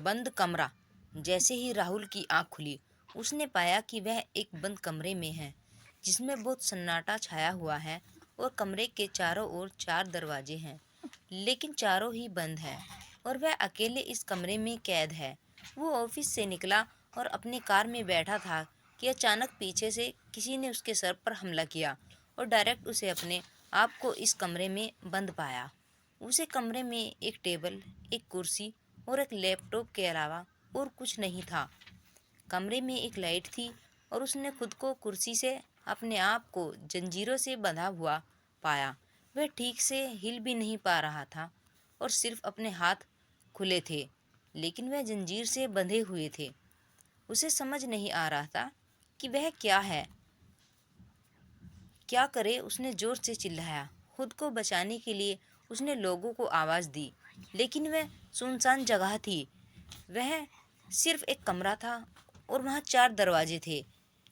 बंद कमरा। जैसे ही राहुल की आंख खुली, उसने पाया कि वह एक बंद कमरे में है, जिसमें बहुत सन्नाटा छाया हुआ है और कमरे के चारों ओर 4 दरवाजे हैं, लेकिन चारों ही बंद हैं और वह अकेले इस कमरे में कैद है। वो ऑफिस से निकला और अपनी कार में बैठा था कि अचानक पीछे से किसी ने उसके सर पर हमला किया और डायरेक्ट उसे अपने आप को इस कमरे में बंद पाया। उसे कमरे में एक टेबल, एक कुर्सी और एक लैपटॉप के अलावा और कुछ नहीं था। कमरे में एक लाइट थी और उसने खुद को कुर्सी से अपने आप को जंजीरों से बंधा हुआ पाया। वह ठीक से हिल भी नहीं पा रहा था और सिर्फ अपने हाथ खुले थे, लेकिन वह जंजीर से बंधे हुए थे। उसे समझ नहीं आ रहा था कि वह क्या करे। उसने जोर से चिल्लाया। खुद को बचाने के लिए उसने लोगों को आवाज़ दी, लेकिन वह सुनसान जगह थी। वह सिर्फ एक कमरा था और वहाँ 4 दरवाजे थे,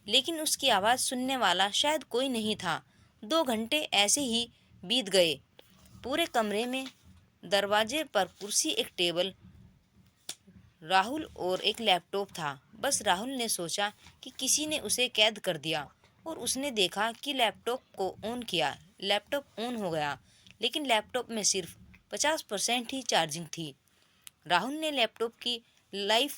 लेकिन उसकी आवाज़ सुनने वाला शायद कोई नहीं था। 2 घंटे ऐसे ही बीत गए। पूरे कमरे में दरवाजे पर कुर्सी, एक टेबल, राहुल और एक लैपटॉप था। बस राहुल ने सोचा कि किसी ने उसे कैद कर दिया और उसने देखा कि लैपटॉप को ऑन किया। लैपटॉप ऑन हो गया, लेकिन लैपटॉप में सिर्फ 50% ही चार्जिंग थी। राहुल ने लैपटॉप की लाइव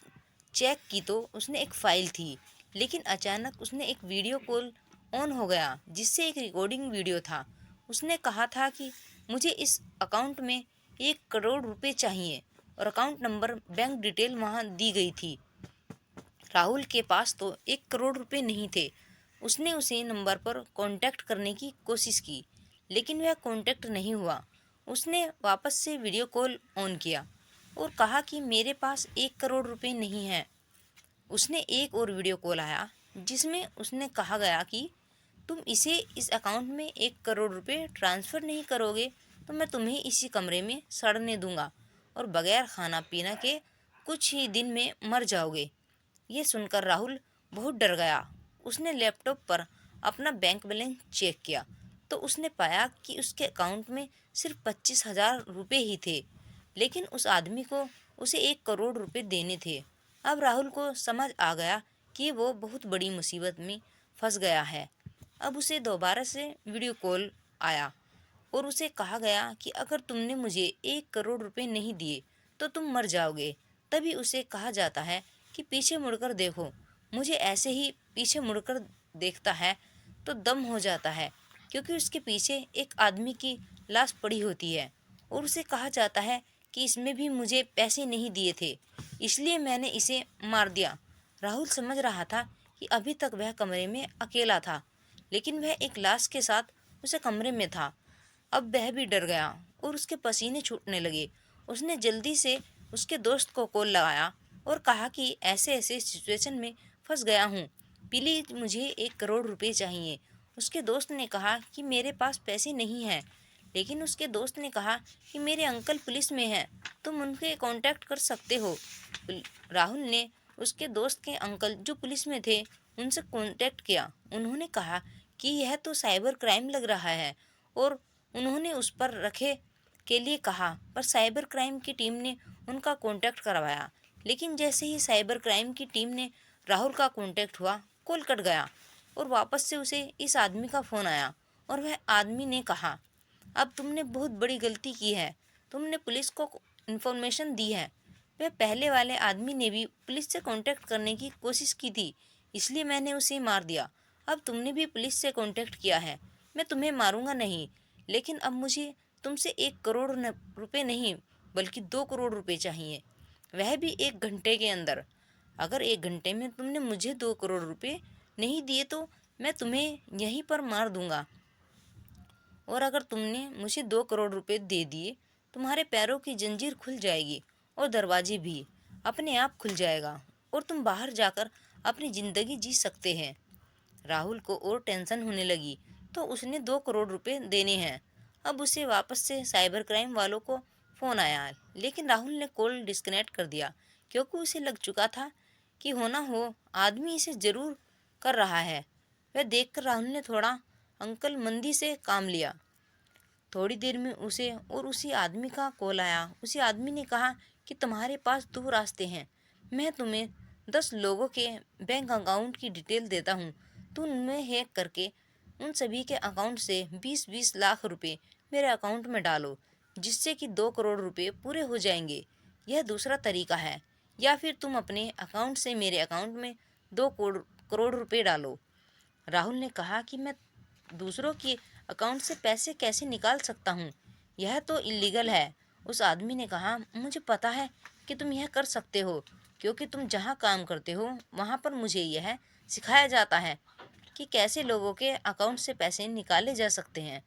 चेक की तो उसने एक फाइल थी, लेकिन अचानक उसने एक वीडियो कॉल ऑन हो गया जिससे एक रिकॉर्डिंग वीडियो था। उसने कहा था कि मुझे इस अकाउंट में 1 करोड़ रुपए चाहिए और अकाउंट नंबर, बैंक डिटेल वहाँ दी गई थी। राहुल के पास तो 1 करोड़ रुपए नहीं थे। उसने उसी नंबर पर कांटेक्ट करने की कोशिश की, लेकिन वह कांटेक्ट नहीं हुआ। उसने वापस से वीडियो कॉल ऑन किया और कहा कि मेरे पास 1 करोड़ रुपए नहीं है। उसने एक और वीडियो कॉल आया जिसमें उसने कहा गया कि तुम इस अकाउंट में 1 करोड़ रुपए ट्रांसफ़र नहीं करोगे तो मैं तुम्हें इसी कमरे में सड़ने दूंगा और बगैर खाना पीना के कुछ ही दिन में मर जाओगे। ये सुनकर राहुल बहुत डर गया। उसने लैपटॉप पर अपना बैंक बैलेंस चेक किया तो उसने पाया कि उसके अकाउंट में सिर्फ 25,000 रुपये ही थे, लेकिन उस आदमी को उसे 1 करोड़ रुपए देने थे। अब राहुल को समझ आ गया कि वो बहुत बड़ी मुसीबत में फंस गया है। अब उसे दोबारा से वीडियो कॉल आया और उसे कहा गया कि अगर तुमने मुझे 1 करोड़ रुपए नहीं दिए तो तुम मर जाओगे। तभी उसे कहा जाता है कि पीछे मुड़कर देखो। मुझे ऐसे ही पीछे मुड़कर देखता है तो दम हो जाता है, क्योंकि उसके पीछे एक आदमी की लाश पड़ी होती है और उसे कहा जाता है कि इसमें भी मुझे पैसे नहीं दिए थे, इसलिए मैंने इसे मार दिया। राहुल समझ रहा था कि अभी तक वह कमरे में अकेला था, लेकिन वह एक लाश के साथ उसे कमरे में था। अब वह भी डर गया और उसके पसीने छूटने लगे। उसने जल्दी से उसके दोस्त को कॉल लगाया और कहा कि ऐसे ऐसे सिचुएशन में फंस गया हूँ, प्लीज़ मुझे 1 करोड़ रुपए चाहिए। उसके दोस्त ने कहा कि मेरे पास पैसे नहीं हैं, लेकिन उसके दोस्त ने कहा कि मेरे अंकल पुलिस में हैं, तुम उनके कांटेक्ट कर सकते हो। राहुल ने उसके दोस्त के अंकल जो पुलिस में थे उनसे कांटेक्ट किया। उन्होंने कहा कि यह तो साइबर क्राइम लग रहा है और उन्होंने उस पर रखे के लिए कहा, पर साइबर क्राइम की टीम ने उनका कांटेक्ट करवाया। लेकिन जैसे ही साइबर क्राइम की टीम ने राहुल का कांटेक्ट हुआ, कॉल कट गया और वापस से उसे इस आदमी का फ़ोन आया और वह आदमी ने कहा, अब तुमने बहुत बड़ी गलती की है, तुमने पुलिस को इन्फॉर्मेशन दी है। वह पहले वाले आदमी ने भी पुलिस से कांटेक्ट करने की कोशिश की थी, इसलिए मैंने उसे मार दिया। अब तुमने भी पुलिस से कांटेक्ट किया है, मैं तुम्हें मारूंगा नहीं, लेकिन अब मुझे तुमसे 1 करोड़ रुपए नहीं बल्कि 2 करोड़ रुपए चाहिए, वह भी 1 घंटे के अंदर। अगर 1 घंटे में तुमने मुझे 2 करोड़ रुपए नहीं दिए तो मैं तुम्हें यहीं पर मार दूंगा, और अगर तुमने मुझे 2 करोड़ रुपए दे दिए, तुम्हारे पैरों की जंजीर खुल जाएगी और दरवाजे भी अपने आप खुल जाएगा और तुम बाहर जाकर अपनी ज़िंदगी जी सकते हैं। राहुल को और टेंशन होने लगी, तो उसने 2 करोड़ रुपए देने हैं। अब उसे वापस से साइबर क्राइम वालों को फ़ोन आया, लेकिन राहुल ने कॉल डिस्कनेक्ट कर दिया, क्योंकि उसे लग चुका था कि होना हो आदमी इसे ज़रूर कर रहा है। वह देखकर राहुल ने थोड़ा अंकल मंदी से काम लिया। थोड़ी देर में उसे और उसी आदमी का कॉल आया। उसी आदमी ने कहा कि तुम्हारे पास दो रास्ते हैं। मैं तुम्हें 10 लोगों के बैंक अकाउंट की डिटेल देता हूँ। तुम उनमें हैक करके उन सभी के अकाउंट से 20-20 लाख रुपए मेरे अकाउंट में डालो, जिससे कि 2 करोड़ रुपए पूरे हो जाएंगे। यह दूसरा तरीका है। या फिर तुम अपने अकाउंट से मेरे अकाउंट में 2 करोड़ रुपए डालो। राहुल ने कहा कि मैं दूसरों के अकाउंट से पैसे कैसे निकाल सकता हूँ, यह तो इलीगल है। उस आदमी ने कहा, मुझे पता है कि तुम यह कर सकते हो, क्योंकि तुम जहाँ काम करते हो वहाँ पर मुझे यह सिखाया जाता है कि कैसे लोगों के अकाउंट से पैसे निकाले जा सकते हैं।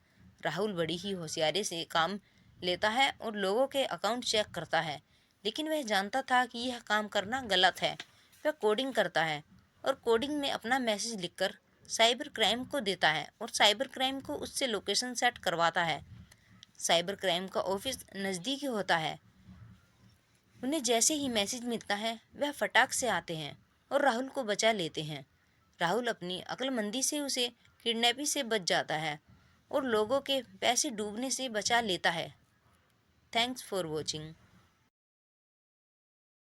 राहुल बड़ी ही होशियारी से काम लेता है और लोगों के अकाउंट चेक करता है, लेकिन वह जानता था कि यह काम करना गलत है। वह कोडिंग करता है और कोडिंग में अपना मैसेज लिखकर साइबर क्राइम को देता है और साइबर क्राइम को उससे लोकेशन सेट करवाता है। साइबर क्राइम का ऑफिस नज़दीक ही होता है। उन्हें जैसे ही मैसेज मिलता है वह फटाक से आते हैं और राहुल को बचा लेते हैं। राहुल अपनी अक्लमंदी से उसे किडनैपिंग से बच जाता है और लोगों के पैसे डूबने से बचा लेता है। Thanks for watching.